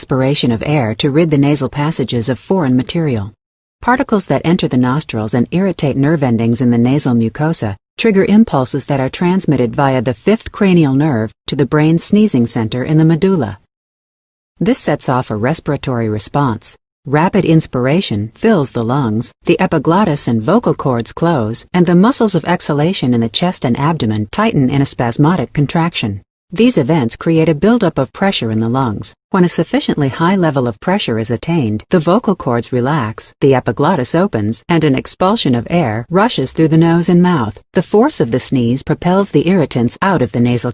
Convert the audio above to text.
expiration of air to rid the nasal passages of foreign material. Particles that enter the nostrils and irritate nerve endings in the nasal mucosa trigger impulses that are transmitted via the fifth cranial nerve to the brain's sneezing center in the medulla. This sets off a respiratory response. Rapid inspiration fills the lungs, the epiglottis and vocal cords close, and the muscles of exhalation in the chest and abdomen tighten in a spasmodic contraction. These events create a buildup of pressure in the lungs. When a sufficiently high level of pressure is attained, the vocal cords relax, the epiglottis opens, and an expulsion of air rushes through the nose and mouth. The force of the sneeze propels the irritants out of the nasal